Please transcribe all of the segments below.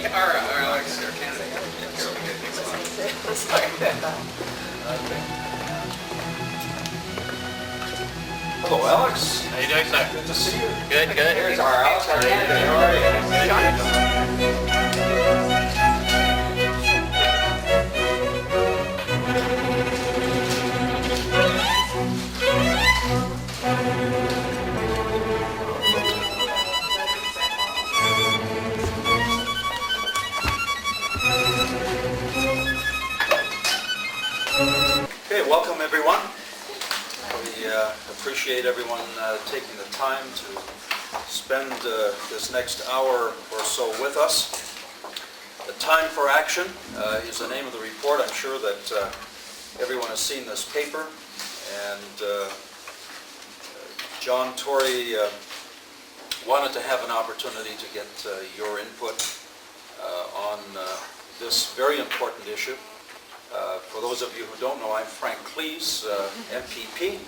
Our Alex, our candidate. So we did things a lot. Hello, Alex. How you doing, sir? Good to see you. Good, good. Here's our Alex, our candidate. How are you? Okay, welcome everyone. We appreciate everyone taking the time to spend this next hour or so with us. The Time for Action is the name of the report. I'm sure that everyone has seen this paper, and John Tory wanted to have an opportunity to get your input on this very important issue. For those of you who don't know, I'm Frank Cleese, MPP,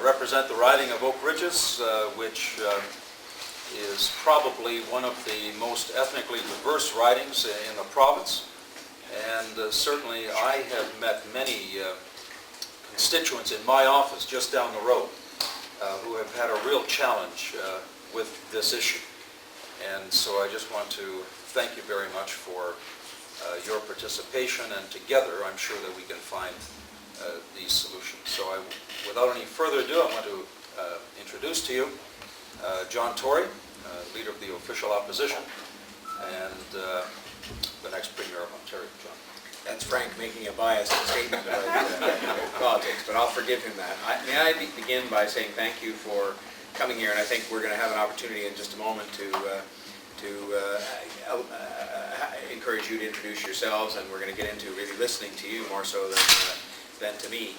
represent the riding of Oak Ridges, which is probably one of the most ethnically diverse ridings in the province. And certainly I have met many constituents in my office just down the road who have had a real challenge with this issue. And so I just want to thank you very much for your participation, and together I'm sure that we can find these solutions. So without any further ado, I want to introduce to you John Tory, leader of the official opposition, and the next Premier of Ontario. John. That's Frank making a biased statement about politics, but I'll forgive him that. May I begin by saying thank you for coming here, and I think we're going to have an opportunity in just a moment to encourage you to introduce yourselves, and we're going to get into really listening to you more so than to me.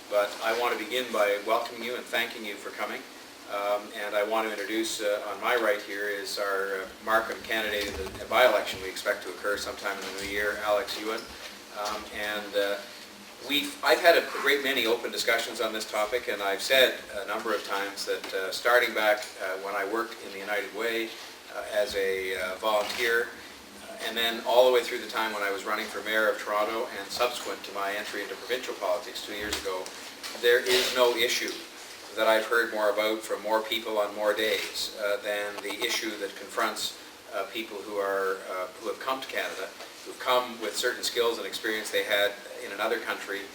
But I want to begin by welcoming you and thanking you for coming. And I want to introduce, on my right here is our Markham candidate in the by-election we expect to occur sometime in the new year, Alex Ewan. I've had a great many open discussions on this topic, and I've said a number of times that starting back when I worked in the United Way as a volunteer, and then all the way through the time when I was running for Mayor of Toronto and subsequent to my entry into provincial politics 2 years ago, there is no issue that I've heard more about from more people on more days than the issue that confronts people who have come to Canada, who've come with certain skills and experience they had in another country,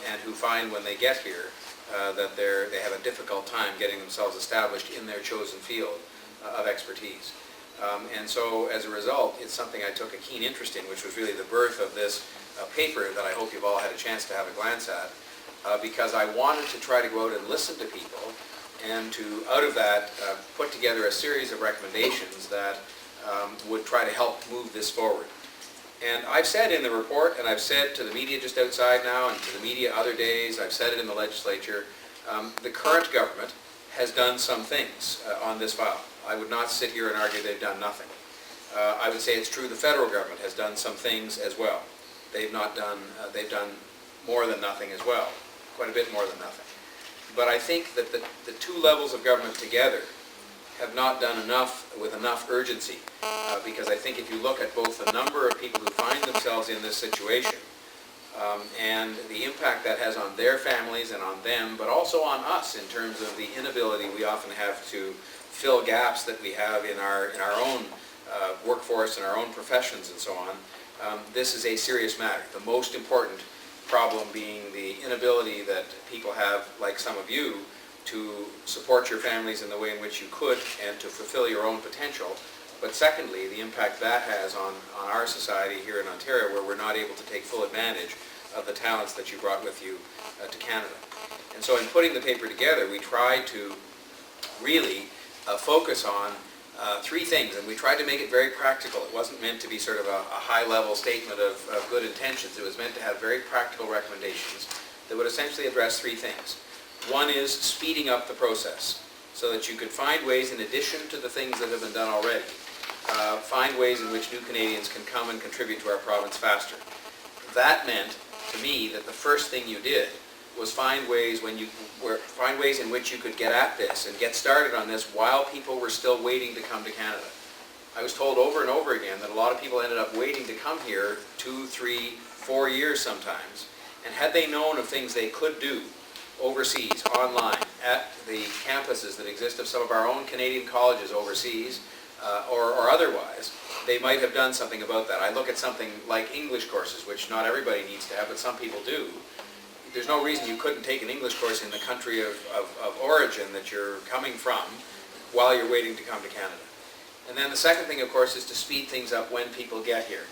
and who find when they get here that they have a difficult time getting themselves established in their chosen field of expertise. And so as a result, it's something I took a keen interest in, which was really the birth of this paper that I hope you've all had a chance to have a glance at, because I wanted to try to go out and listen to people and to, out of that, put together a series of recommendations that would try to help move this forward. And I've said in the report, and I've said to the media just outside now, and to the media other days, I've said it in the legislature, the current government has done some things on this file. I would not sit here and argue they've done nothing. I would say it's true the federal government has done some things as well. They've done more than nothing as well, quite a bit more than nothing. But I think that the two levels of government together have not done enough with enough urgency, because I think if you look at both the number of people who find themselves in this situation and the impact that has on their families and on them, but also on us in terms of the inability we often have to fill gaps that we have in our own workforce and our own professions and so on, this is a serious matter. The most important problem being the inability that people have, like some of you, to support your families in the way in which you could and to fulfill your own potential. But secondly, the impact that has on our society here in Ontario, where we're not able to take full advantage of the talents that you brought with you to Canada. And so in putting the paper together, we tried to really focus on three things, and we tried to make it very practical. It wasn't meant to be sort of a high-level statement of good intentions. It was meant to have very practical recommendations that would essentially address three things. One is speeding up the process so that you could find ways, in addition to the things that have been done already, find ways in which new Canadians can come and contribute to our province faster. That meant, to me, that the first thing you did was find ways in which you could get at this and get started on this while people were still waiting to come to Canada. I was told over and over again that a lot of people ended up waiting to come here 2, 3, 4 years sometimes. And had they known of things they could do overseas, online, at the campuses that exist of some of our own Canadian colleges overseas, or otherwise, they might have done something about that. I look at something like English courses, which not everybody needs to have, but some people do. There's no reason you couldn't take an English course in the country of origin that you're coming from while you're waiting to come to Canada. And then the second thing, of course, is to speed things up when people get here.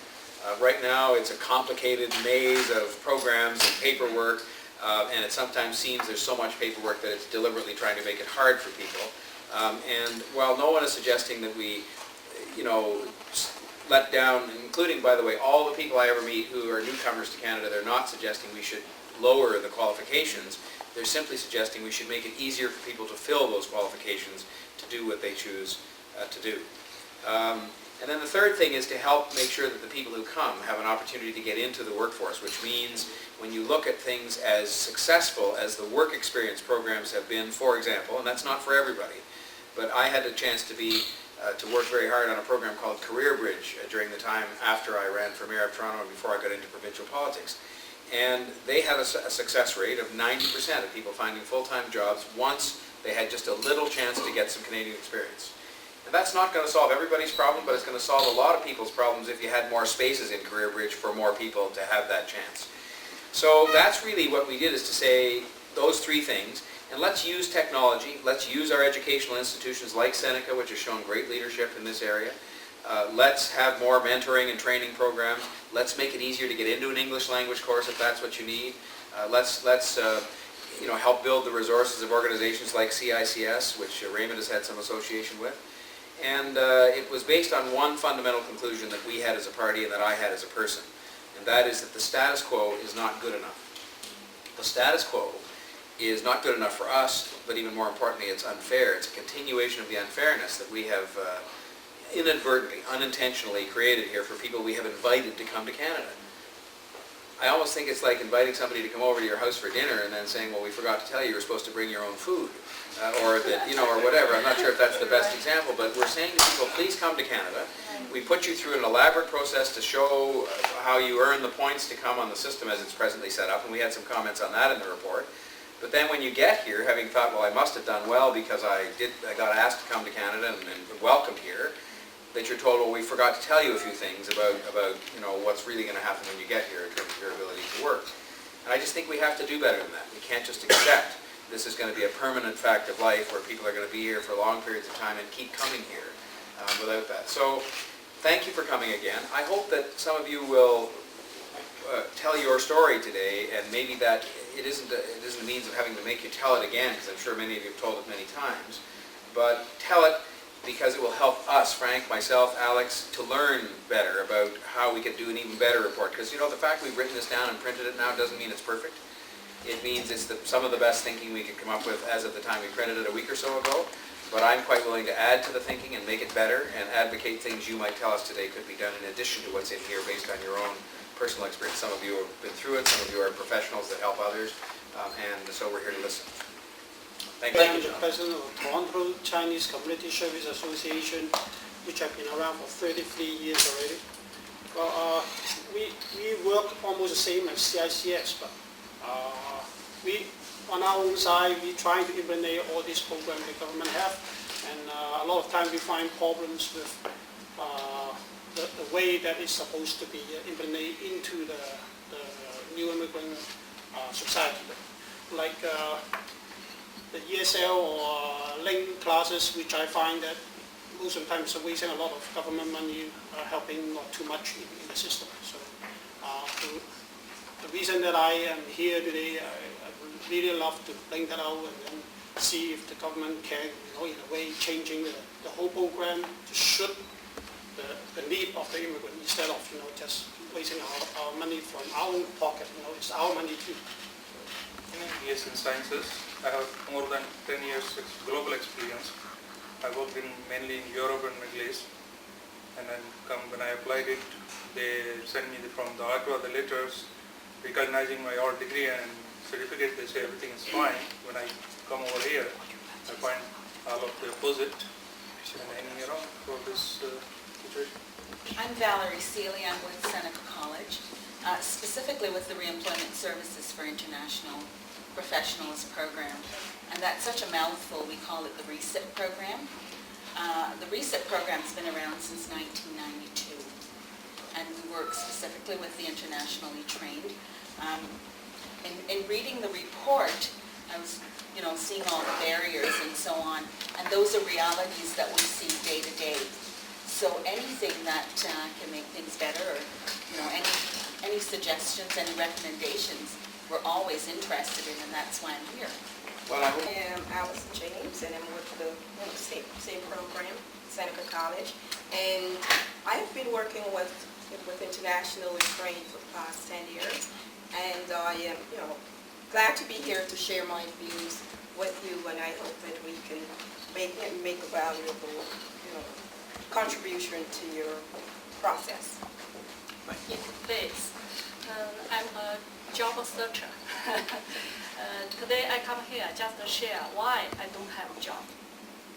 Right now, it's a complicated maze of programs and paperwork, and it sometimes seems there's so much paperwork that it's deliberately trying to make it hard for people. And while no one is suggesting that we, let down, including, by the way, all the people I ever meet who are newcomers to Canada, they're not suggesting we should lower the qualifications. They're simply suggesting we should make it easier for people to fill those qualifications to do what they choose to do. And then the third thing is to help make sure that the people who come have an opportunity to get into the workforce, which means when you look at things as successful as the work experience programs have been, for example, and that's not for everybody, but I had a chance to work very hard on a program called Career Bridge during the time after I ran for Mayor of Toronto and before I got into provincial politics. And they had a success rate of 90% of people finding full-time jobs once they had just a little chance to get some Canadian experience. And that's not going to solve everybody's problem, but it's going to solve a lot of people's problems if you had more spaces in Career Bridge for more people to have that chance. So that's really what we did, is to say those three things, and let's use technology, let's use our educational institutions like Seneca, which has shown great leadership in this area. Let's have more mentoring and training programs. Let's make it easier to get into an English language course if that's what you need. Let's help build the resources of organizations like CICS, which Raymond has had some association with. And it was based on one fundamental conclusion that we had as a party and that I had as a person, and that is that the status quo is not good enough. The status quo is not good enough for us, but even more importantly, it's unfair. It's a continuation of the unfairness that we have inadvertently, unintentionally created here for people we have invited to come to Canada. I almost think it's like inviting somebody to come over to your house for dinner and then saying, well, we forgot to tell you you were supposed to bring your own food. Or that, or whatever. I'm not sure if that's the best example, but we're saying to people, please come to Canada. We put you through an elaborate process to show how you earn the points to come on the system as it's presently set up, and we had some comments on that in the report. But then when you get here, having thought, well, I must have done well because I got asked to come to Canada and welcomed here, that you're told, well, we forgot to tell you a few things about what's really going to happen when you get here in terms of your ability to work. And I just think we have to do better than that. We can't just accept this is going to be a permanent fact of life where people are going to be here for long periods of time and keep coming here without that. So thank you for coming again. I hope that some of you will tell your story today, and maybe that it isn't a means of having to make you tell it again, because I'm sure many of you have told it many times, but tell it because it will help us, Frank, myself, Alex, to learn better about how we could do an even better report. Because the fact we've written this down and printed it now doesn't mean it's perfect. It means it's some of the best thinking we could come up with as of the time we printed it a week or so ago. But I'm quite willing to add to the thinking and make it better and advocate things you might tell us today could be done in addition to what's in here based on your own personal experience. Some of you have been through it, some of you are professionals that help others, and so we're here to listen. Thank you. I'm the president of Toronto Chinese Community Service Association, which I've been around for 33 years already. Well, we work almost the same as CICS, but we, on our own side, we trying to implement all these programs the government have, and a lot of times we find problems with the way that it's supposed to be implemented into the new immigrant society. Like the ESL or link classes, which I find that most of the time is wasting a lot of government money, helping not too much in the system. So the reason that I am here today, I would really love to bring that out and then see if the government can, in a way, changing the whole program to suit the need of the immigrant instead of, just wasting our money from our own pocket. It's our money too. Yes, in sciences, I have more than 10 years global experience. I worked mainly in Europe and Middle East, and then when I applied it, they sent me from the Ottawa the letters recognizing my old degree and certificate. They say everything is fine. When I come over here, I find all of the opposite. And for this Patricia? I'm Valerie Seeley. I'm with Seneca College, specifically with the Reemployment Services for International Professionals program. And that's such a mouthful, we call it the RECIP program. The RECIP program's been around since 1992. And we work specifically with the internationally trained. In reading the report, I was seeing all the barriers and so on, and those are realities that we see day to day. So anything that can make things better, or any suggestions, any recommendations, we're always interested in, and that's why I'm here. Well, I I am Allison James, and I'm with the same program, Seneca College. And I have been working with internationally trained for the past 10 years. And I am, glad to be here to share my views with you, and I hope that we can make a valuable, contribution to your process. Yes, please. I'm a job searcher. Today I come here just to share why I don't have a job.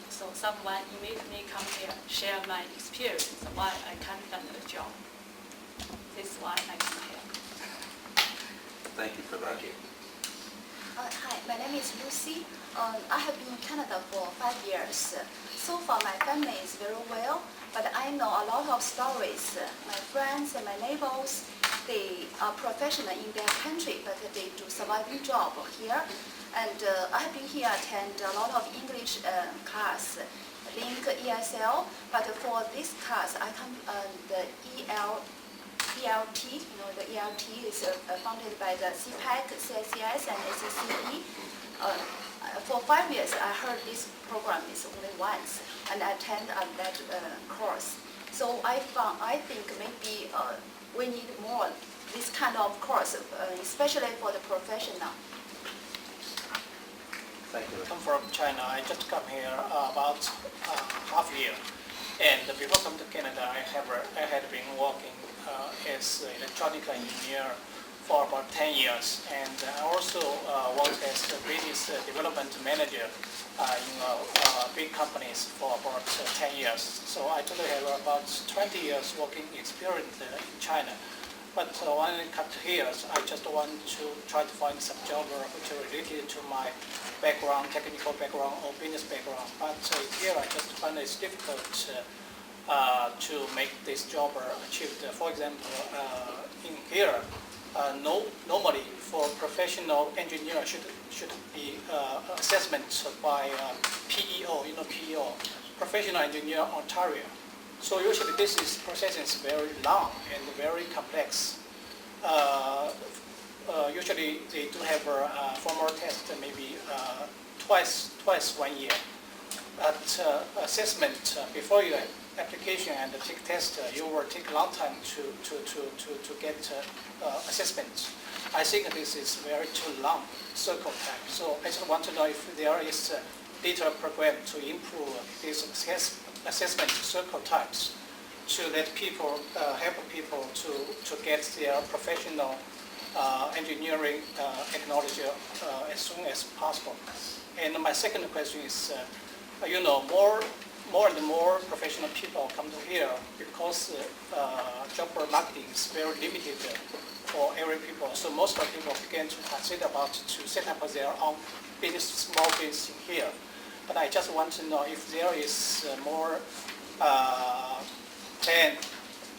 So someone immediately come here, share my experience why I can't find a job. This is why I come here. Thank you for that. Thank you. Hi, my name is Lucy. I have been in Canada for 5 years. So far, my family is very well, but I know a lot of stories. My friends and my neighbors, they are professional in their country, but they do surviving job here. And I have been here attend a lot of English class, Link ESL, but for this class, I come the ELT, the ELT is funded by the CPAC, CSCS, and ACCE. For 5 years, I heard this program is only once, and I attend that course. So I think maybe we need more this kind of course, especially for the professional. Thank you. I come from China. I just come here about half a year. And before coming to Canada, I had been working as an electronic engineer for about 10 years. And I also worked as a business development manager in big companies for about 10 years. So I totally have about 20 years working experience in China. But when I come to here, I just want to try to find some job which are related to my background, technical background or business background. But here I just find it's difficult to make this job achieved. For example, in here, normally for professional engineer should be assessment by PEO, PEO, Professional Engineer Ontario. So usually this process is very long and very complex. Usually they do have a formal test maybe twice 1 year. But assessment before your application and the take test, you will take a long time to get assessment. I think this is very too long cycle time. So I just want to know if there is a data program to improve this assessment cycle times to let people, help people to get their professional engineering technology as soon as possible. And my second question is, more and more professional people come to here because job marketing is very limited for every people. So most of people begin to consider about to set up their own business, small business in here. But I just want to know if there is more plan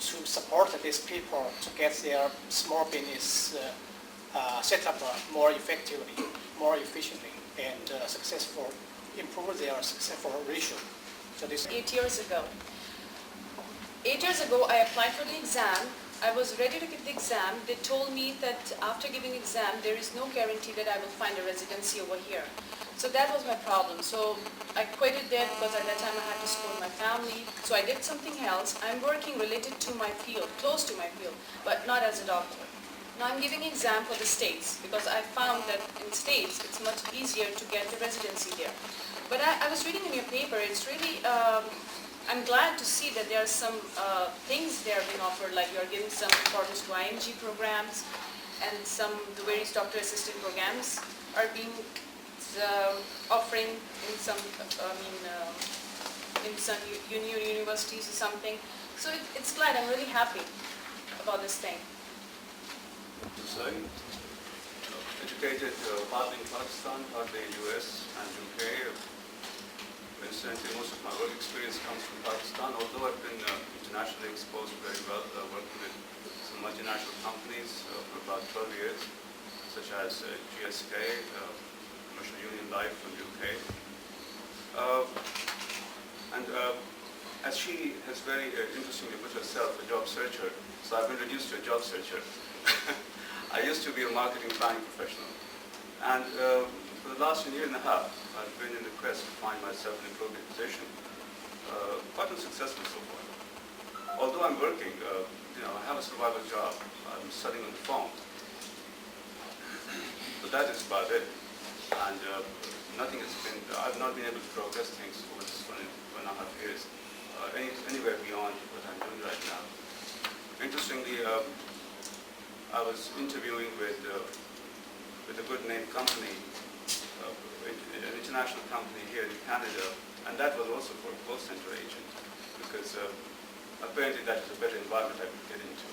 to support these people to get their small business set up more effectively, more efficiently, and successful, improve their successful ratio. So this 8 years ago. 8 years ago, I applied for the exam. I was ready to give the exam. They told me that after giving exam, there is no guarantee that I will find a residency over here. So that was my problem. So I quitted there because at that time I had to support my family. So I did something else. I'm working related to my field, close to my field, but not as a doctor. Now I'm giving exam for the States because I found that in States it's much easier to get the residency there. But I was reading in your paper, it's really, I'm glad to see that there are some things there being offered, like you're giving some importance to IMG programs and the various doctor assistant programs are being offering in some, in some universities or something. So it's glad, I'm really happy about this thing. Educated partly in Pakistan, partly in US and UK. Incidentally, most of my work experience comes from Pakistan, although I've been internationally exposed very well, working with some multinational companies for about 12 years, such as GSK, Commercial Union Life from UK. As she has very interestingly put herself, a job searcher, so I've been reduced to a job searcher. I used to be a marketing planning professional, and for the last year and a half, I've been in the quest to find myself in a appropriate position. Quite unsuccessful so far. Although I'm working, I have a survival job. I'm studying on the phone, but that is about it. And nothing has been. I've not been able to progress things over this 1.5 years, anywhere beyond what I'm doing right now. Interestingly, I was interviewing with a good name company, an international company here in Canada, and that was also for a call center agent, because apparently that was a better environment I could get into,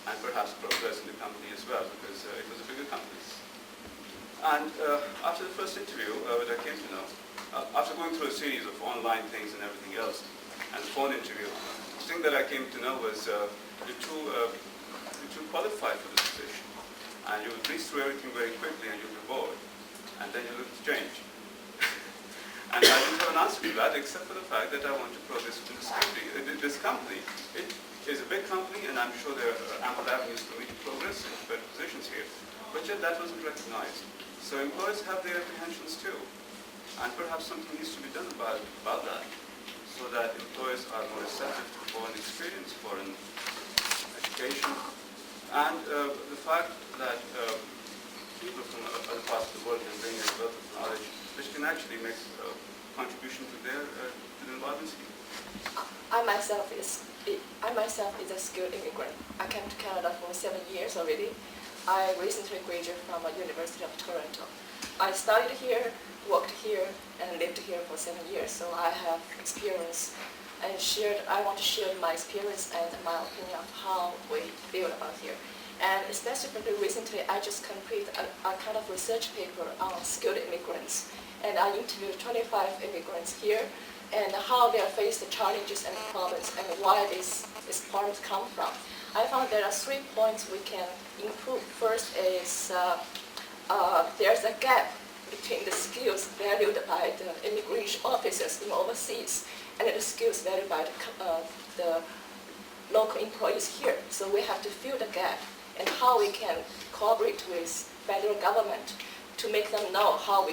and perhaps progress in the company as well, because it was a bigger company. And after the first interview, what I came to know, after going through a series of online things and everything else, and the phone interview, the thing that I came to know was you're too qualified for this position, and you would breeze through everything very quickly, and you'll be bored, and then you look strange. And I didn't have an answer to that, except for the fact that I want to progress in this company. It is a big company, and I'm sure there are ample avenues for me to progress in better positions here. But yet that wasn't recognized. So employers have their apprehensions too, and perhaps something needs to be done about that, so that employers are more receptive to foreign experience, foreign education, and the fact that people from other parts of the world can bring a wealth of knowledge which can actually make a contribution to the environment scheme. I myself is a skilled immigrant. I came to Canada for 7 years already. I recently graduated from the University of Toronto. I studied here, worked here, and lived here for 7 years. So I have experience, and I want to share my experience and my opinion of how we feel about here. And especially recently, I just completed a kind of research paper on skilled immigrants. And I interviewed 25 immigrants here, and how they face the challenges and problems, and why these problems come from. I found there are 3 points we can improve. First is there's a gap between the skills valued by the immigration officers in overseas and the skills valued by the local employees here. So we have to fill the gap, and how we can cooperate with federal government to make them know how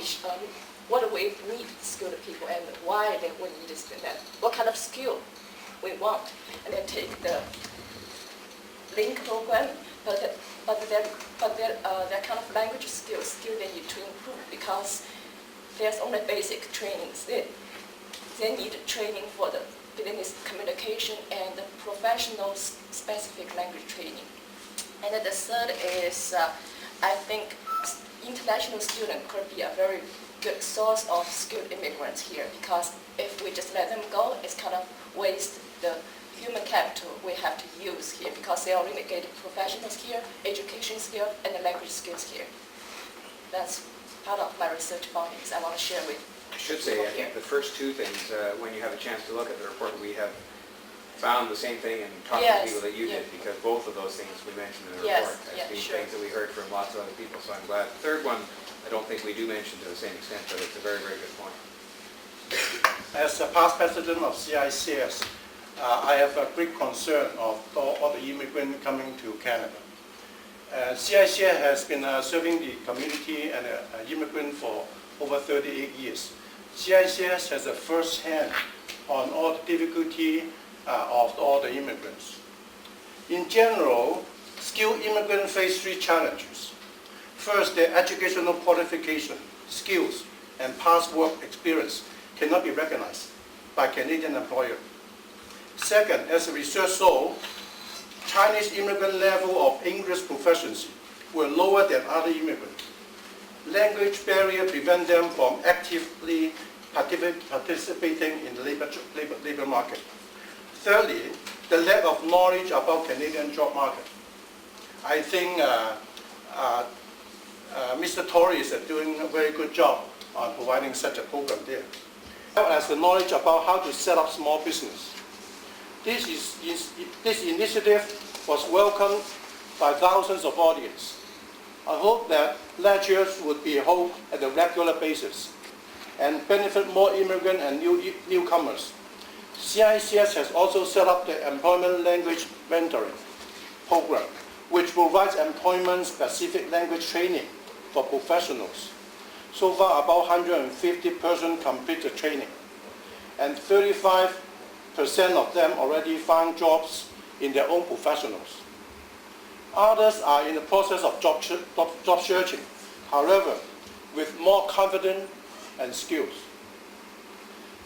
what we need skilled people and why we need that, what kind of skill we want, and then take the link program, but their kind of language skills they need to improve, because there's only basic trainings. They need training for the business communication and the professional specific language training. And then the third is, I think international students could be a very good source of skilled immigrants here, because if we just let them go, it's kind of waste the human capital we have to use here, because they already get professionals here, education skills, and the language skills here. That's part of my research findings I want to share with I should say, I think the first two things, when you have a chance to look at the report, we have found the same thing and talked to people that you did, because both of those things we mentioned in the report as being things that we heard from lots of other people, so I'm glad. The third one, I don't think we do mention to the same extent, but it's a very, very good point. As a past president of CICS, I have a great concern of all the immigrants coming to Canada. CICS has been serving the community and immigrants for over 38 years. CICS has a first hand on all the difficulty of all the immigrants. In general, skilled immigrants face 3 challenges. First, their educational qualification, skills, and past work experience cannot be recognized by Canadian employer. Second, as the research showed, Chinese immigrant level of English proficiency were lower than other immigrants. Language barrier prevent them from actively participating in the labor market. Thirdly, the lack of knowledge about Canadian job market. I think Mr. Tory is doing a very good job on providing such a program there. As the knowledge about how to set up small business. This initiative was welcomed by thousands of audience. I hope that lectures would be held at a regular basis and benefit more immigrant and newcomers. CICS has also set up the Employment Language Mentoring program, which provides employment-specific language training for professionals. So far, about 150 persons complete the training, and 35% of them already found jobs in their own professionals. Others are in the process of job searching, however, with more confidence and skills.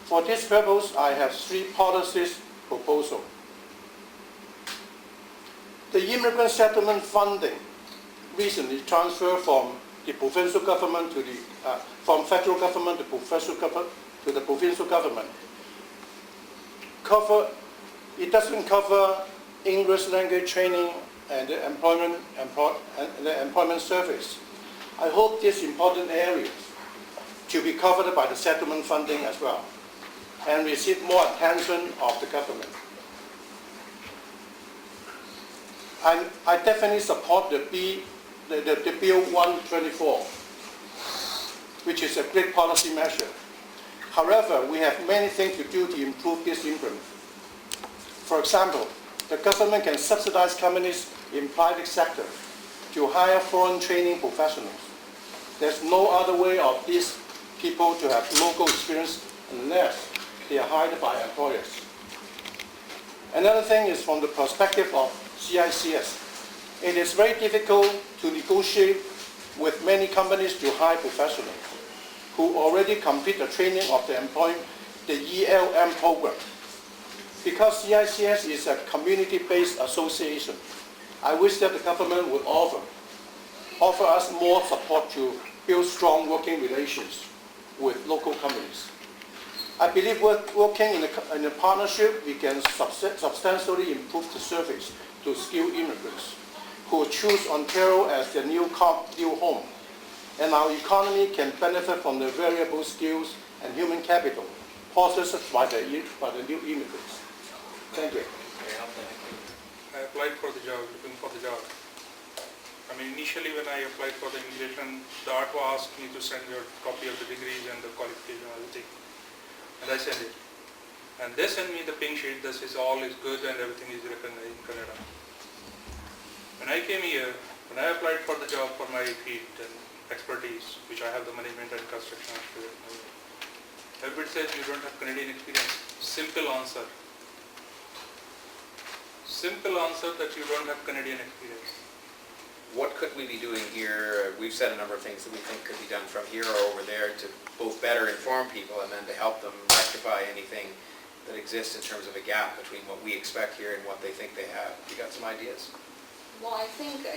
For this purpose, I have 3 policies proposals. The immigrant settlement funding recently transferred from the provincial government to from federal government to the provincial government. It doesn't cover English language training and the employment service. I hope these important areas to be covered by the settlement funding as well and receive more attention of the government. I definitely support the Bill 124, which is a great policy measure. However, we have many things to do to improve this implement. For example, the government can subsidize companies in private sector to hire foreign training professionals. There's no other way of these people to have local experience unless they are hired by employers. Another thing is from the perspective of CICS. It is very difficult to negotiate with many companies to hire professionals who already complete the training of the ELM program. Because CICS is a community-based association, I wish that the government would offer us more support to build strong working relations with local companies. I believe working in a partnership, we can substantially improve the service to skilled immigrants who choose Ontario as their new home. And our economy can benefit from the variable skills and human capital possessed by the new immigrants. Thank you. I applied for the job, looking for the job. I mean, initially when I applied for the immigration, the RTO asked me to send your copy of the degrees and the qualification and everything. And I sent it. And they sent me the pink sheet that says all is good and everything is recognized in Canada. When I came here, when I applied for the job for my field and expertise, which I have the management and construction experience, everybody says you don't have Canadian experience. Simple answer. Simple answer that you don't have Canadian experience. What could we be doing here? We've said a number of things that we think could be done from here or over there to both better inform people and then to help them rectify anything that exists in terms of a gap between what we expect here and what they think they have. You got some ideas? Well, I think,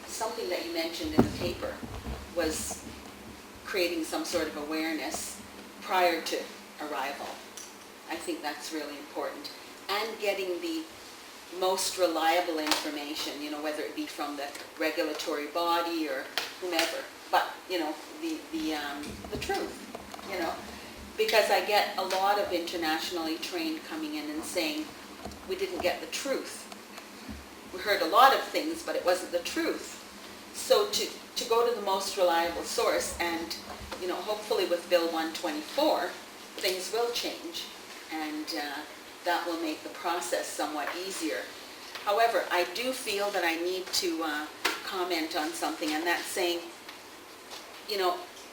something that you mentioned in the paper was creating some sort of awareness prior to arrival. I think that's really important. And getting the most reliable information, whether it be from the regulatory body or whomever, but, the truth, because I get a lot of internationally trained coming in and saying, we didn't get the truth. We heard a lot of things, but it wasn't the truth. So to go to the most reliable source and, hopefully with Bill 124, things will change and that will make the process somewhat easier. However, I do feel that I need to comment on something, and that's saying,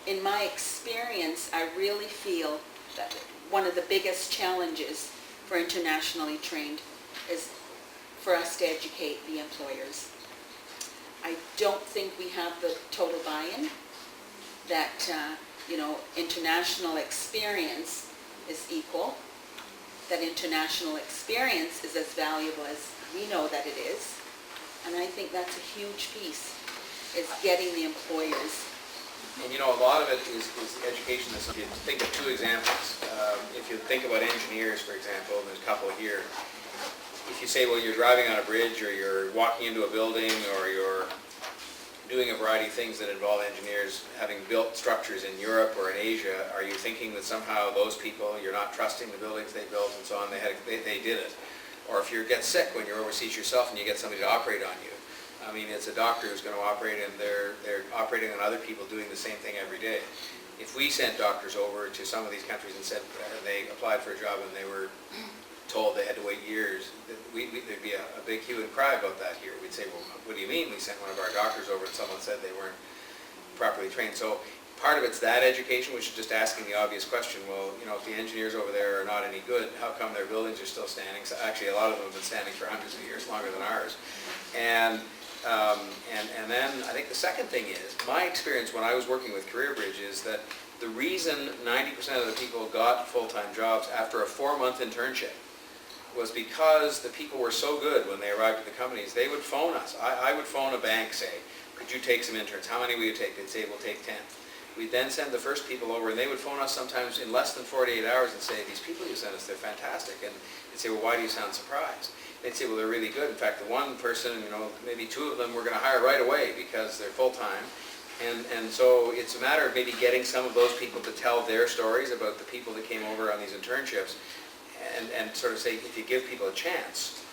in my experience, I really feel that one of the biggest challenges for internationally trained is for us to educate the employers. I don't think we have the total buy-in that, international experience is equal, that international experience is as valuable as we know that it is. And I think that's a huge piece, is getting the employers. And a lot of it is education. If you think of 2 examples, if you think about engineers, for example, and there's a couple here, if you say, well, you're driving on a bridge, or you're walking into a building, or you're doing a variety of things that involve engineers having built structures in Europe or in Asia, are you thinking that somehow those people, you're not trusting the buildings they built and so on, they did it? Or if you get sick when you're overseas yourself and you get somebody to operate on you, I mean, it's a doctor who's going to operate, and they're operating on other people doing the same thing every day. If we sent doctors over to some of these countries and said they applied for a job and they were told they had to wait years, there'd be a big hue and cry about that here. We'd say, well, what do you mean? We sent one of our doctors over and someone said they weren't properly trained. So part of it's that education, which is just asking the obvious question, well, you know, if the engineers over there are not any good, how come their buildings are still standing? So actually, a lot of them have been standing for hundreds of years, longer than ours. And then I think the second thing is, my experience when I was working with Career Bridge is that the reason 90% of the people got full-time jobs after a 4-month internship was because the people were so good when they arrived at the companies. They would phone us. I would phone a bank, say, could you take some interns? How many will you take? They'd say, we'll take 10. We'd then send the first people over, and they would phone us sometimes in less than 48 hours and say, these people you sent us, they're fantastic. And they'd say, well, why do you sound surprised? They'd say, well, they're really good. In fact, the one person, you know, maybe 2 of them we're going to hire right away because they're full-time. And so it's a matter of maybe getting some of those people to tell their stories about the people that came over on these internships, and sort of say, if you give people a chance,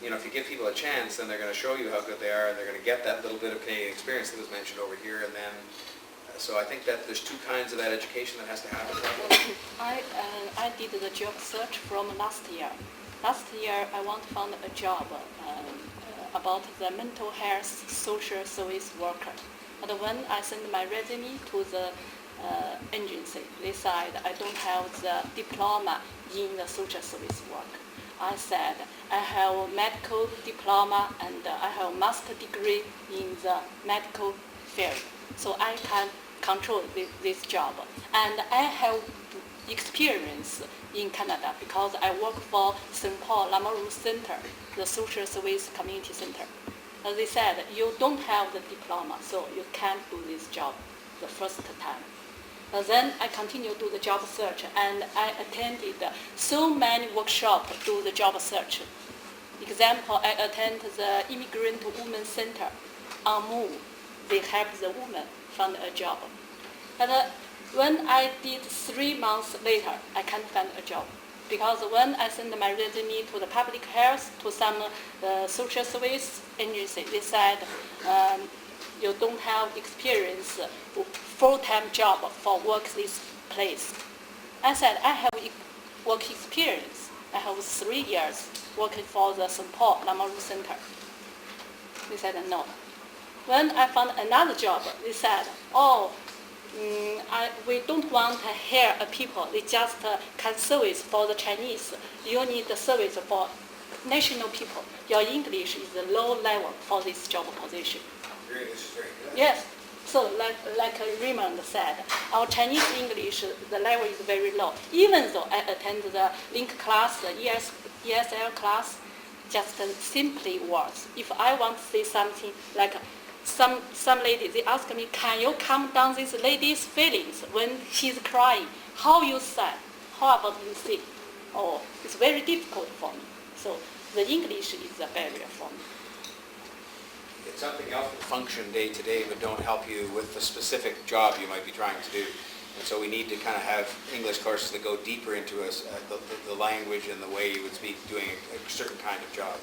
you know, if you give people a chance, then they're going to show you how good they are, and they're going to get that little bit of Canadian experience that was mentioned over here. And then, so I think that there's 2 kinds of that education that has to happen. I did the job search from last year. Last year, I want to find a job about the mental health social service worker. But when I sent my resume to the agency, they said I don't have the diploma in the social service work. I said I have a medical diploma and I have a master degree in the medical field, so I can control this job. And I have experience in Canada because I work for St. Paul Lamaru Center, the social service community center. They said, you don't have the diploma, so you can't do this job the first time. And then I continued to do the job search, and I attended so many workshops to do the job search. Example, I attended the Immigrant Women Center on Move. They help the woman find a job. But when I did 3 months later, I can't find a job. Because when I sent my resume to the public health, to some social service agency, they said, you don't have experience, full-time job for work this place. I said, I have work experience. I have 3 years working for the St. Paul Lamaru Center. They said no. When I found another job, they said, oh, we don't want to hire people. They just can service for the Chinese. You need the service for national people. Your English is a low level for this job position. Really, this is very good. Yes. So like Raymond said, our Chinese English, the level is very low. Even though I attend the link class, the ESL class, just simply words. If I want to say something like some lady, they ask me, can you calm down this lady's feelings when she's crying? How you say? How about you say? Oh, it's very difficult for me. So the English is a barrier for me. It's something else that function day to day but don't help you with the specific job you might be trying to do. And so we need to kind of have English courses that go deeper into the language and the way you would speak doing a certain kind of job.